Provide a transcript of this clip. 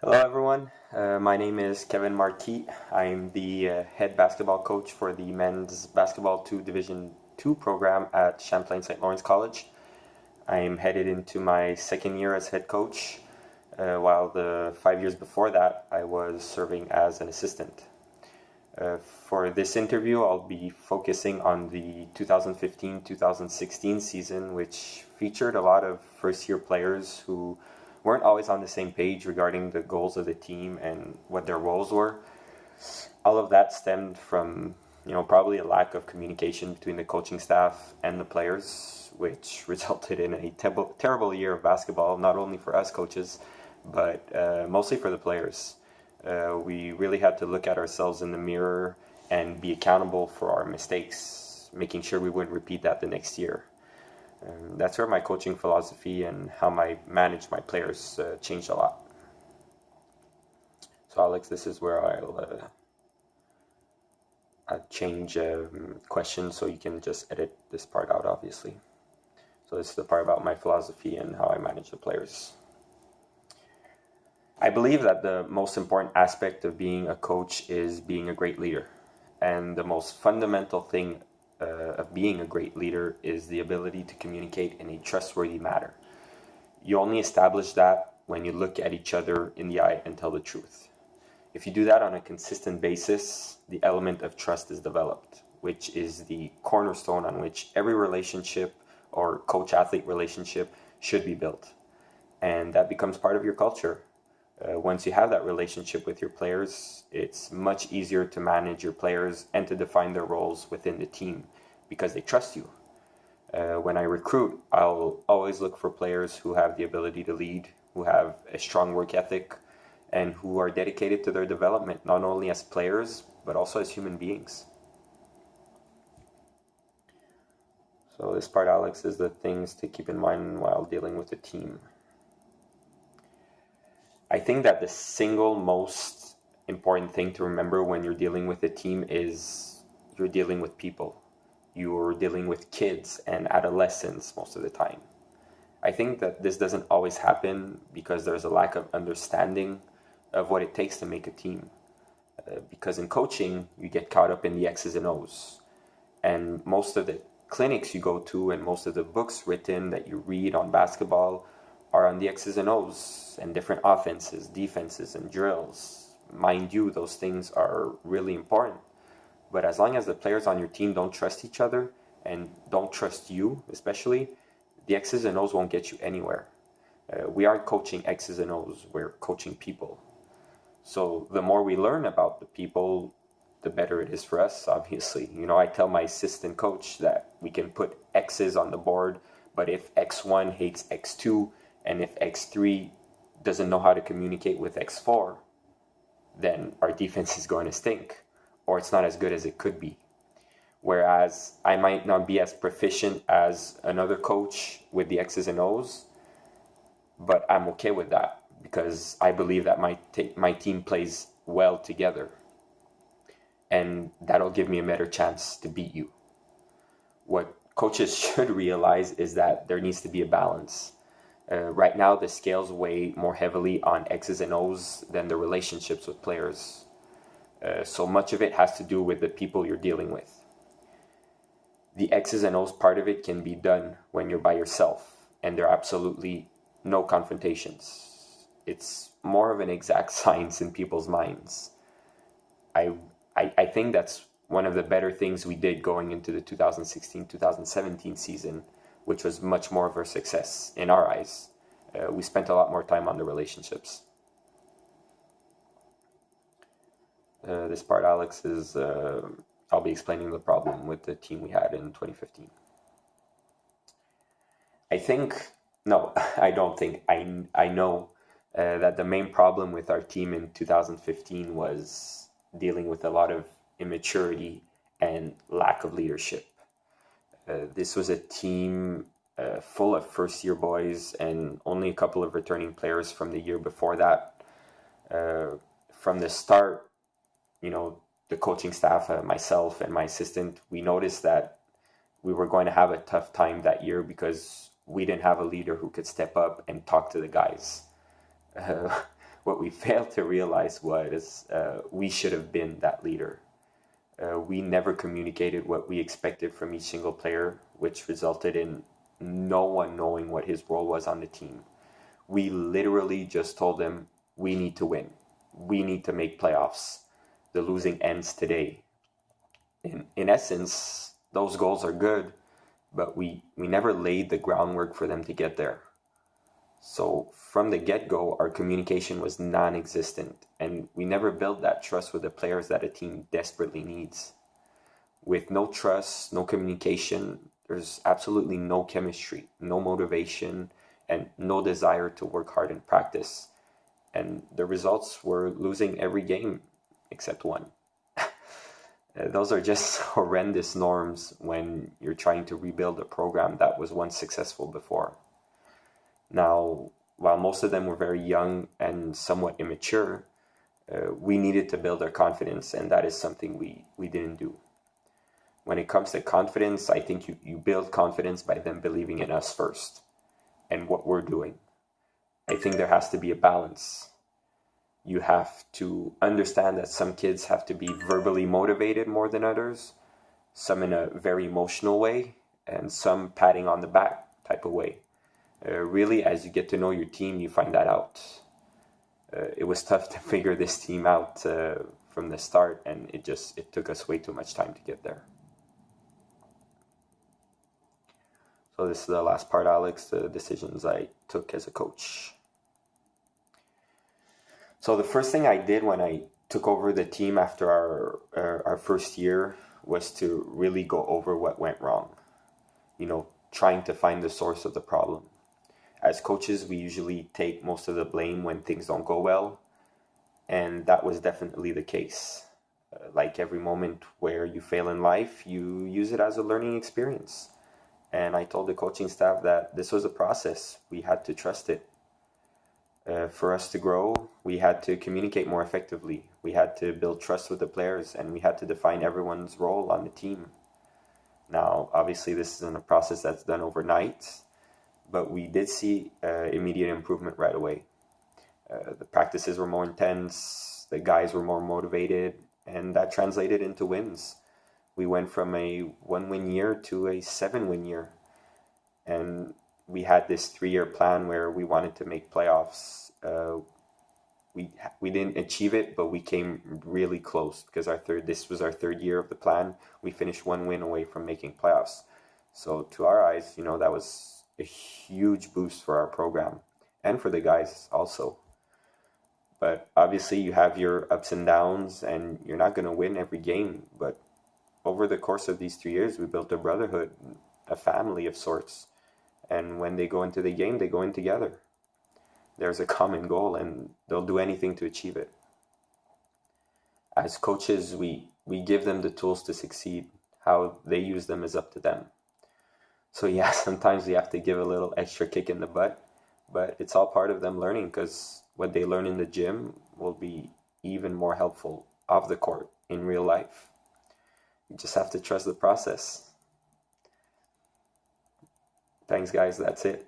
Hello, everyone. My name is Kevin Marquis. I'm the head basketball coach for the men's basketball 2 Division 2 program at Champlain St. Lawrence College. I'm headed into my second year as head coach, while the 5 years before that, I was serving as an assistant. For this interview, I'll be focusing on the 2015-2016 season, which featured a lot of first-year players who weren't always on the same page regarding the goals of the team and what their roles were. All of that stemmed from, probably a lack of communication between the coaching staff and the players, which resulted in a terrible year of basketball, not only for us coaches, but mostly for the players. We really had to look at ourselves in the mirror and be accountable for our mistakes, making sure we wouldn't repeat that the next year. That's where my coaching philosophy and how I manage my players changed a lot. So Alex, this is where I'll change questions, so you can just edit this part out, obviously. So this is the part about my philosophy and how I manage the players. I believe that the most important aspect of being a coach is being a great leader. And the most fundamental thing of being a great leader is the ability to communicate in a trustworthy manner. You only establish that when you look at each other in the eye and tell the truth. If you do that on a consistent basis, the element of trust is developed, which is the cornerstone on which every relationship or coach-athlete relationship should be built. And that becomes part of your culture. Once you have that relationship with your players, it's much easier to manage your players and to define their roles within the team because they trust you. When I recruit, I'll always look for players who have the ability to lead, who have a strong work ethic, and who are dedicated to their development, not only as players, but also as human beings. So this part, Alex, is the things to keep in mind while dealing with a team. I think that the single most important thing to remember when you're dealing with a team is you're dealing with people. You're dealing with kids and adolescents most of the time. I think that this doesn't always happen because there's a lack of understanding of what it takes to make a team. Because in coaching, you get caught up in the X's and O's. And most of the clinics you go to and most of the books written that you read on basketball are on the X's and O's and different offenses, defenses, and drills. Mind you, those things are really important. But as long as the players on your team don't trust each other and don't trust you, especially, the X's and O's won't get you anywhere. We aren't coaching X's and O's, we're coaching people. So the more we learn about the people, the better it is for us, obviously. I tell my assistant coach that we can put X's on the board, but if X1 hates X2, and if X3 doesn't know how to communicate with X4, then our defense is going to stink, or it's not as good as it could be. Whereas I might not be as proficient as another coach with the X's and O's, but I'm okay with that because I believe that my team plays well together. And that'll give me a better chance to beat you. What coaches should realize is that there needs to be a balance. Right now, the scales weigh more heavily on X's and O's than the relationships with players. So much of it has to do with the people you're dealing with. The X's and O's part of it can be done when you're by yourself, and there are absolutely no confrontations. It's more of an exact science in people's minds. I think that's one of the better things we did going into the 2016-2017 season, which was much more of a success in our eyes. We spent a lot more time on the relationships. This part, Alex, is I'll be explaining the problem with the team we had in 2015. I don't think, I know that the main problem with our team in 2015 was dealing with a lot of immaturity and lack of leadership. This was a team full of first-year boys and only a couple of returning players from the year before that. From the start, the coaching staff, myself and my assistant, we noticed that we were going to have a tough time that year because we didn't have a leader who could step up and talk to the guys. What we failed to realize was we should have been that leader. We never communicated what we expected from each single player, which resulted in no one knowing what his role was on the team. We literally just told them, we need to win. We need to make playoffs. The losing ends today. In essence, those goals are good, but we never laid the groundwork for them to get there. So from the get-go, our communication was non-existent, and we never built that trust with the players that a team desperately needs. With no trust, no communication, there's absolutely no chemistry, no motivation, and no desire to work hard in practice. And the results were losing every game except one. Those are just horrendous norms when you're trying to rebuild a program that was once successful before. Now, while most of them were very young and somewhat immature, we needed to build our confidence, and that is something we didn't do. When it comes to confidence, I think you build confidence by them believing in us first and what we're doing. I think there has to be a balance. You have to understand that some kids have to be verbally motivated more than others, some in a very emotional way, and some patting on the back type of way. Really, as you get to know your team, you find that out. It was tough to figure this team out from the start, and it took us way too much time to get there. So this is the last part, Alex, the decisions I took as a coach. So the first thing I did when I took over the team after our first year was to really go over what went wrong. Trying to find the source of the problem. As coaches, we usually take most of the blame when things don't go well, and that was definitely the case. Like every moment where you fail in life, you use it as a learning experience. And I told the coaching staff that this was a process. We had to trust it. For us to grow, we had to communicate more effectively. We had to build trust with the players, and we had to define everyone's role on the team. Now, obviously, this isn't a process that's done overnight, but we did see immediate improvement right away. The practices were more intense, the guys were more motivated, and that translated into wins. We went from a 1-win year to a 7-win year. And we had this 3-year plan where we wanted to make playoffs. We didn't achieve it, but we came really close because this was our 3rd year of the plan. We finished 1 win away from making playoffs. So to our eyes, that was a huge boost for our program and for the guys also. But obviously you have your ups and downs, and you're not going to win every game. But over the course of these 3 years, we built a brotherhood, a family of sorts. And when they go into the game, they go in together. There's a common goal, and they'll do anything to achieve it. As coaches, we give them the tools to succeed. How they use them is up to them. So yeah, sometimes we have to give a little extra kick in the butt, but it's all part of them learning, because what they learn in the gym will be even more helpful off the court in real life. You just have to trust the process. Thanks, guys. That's it.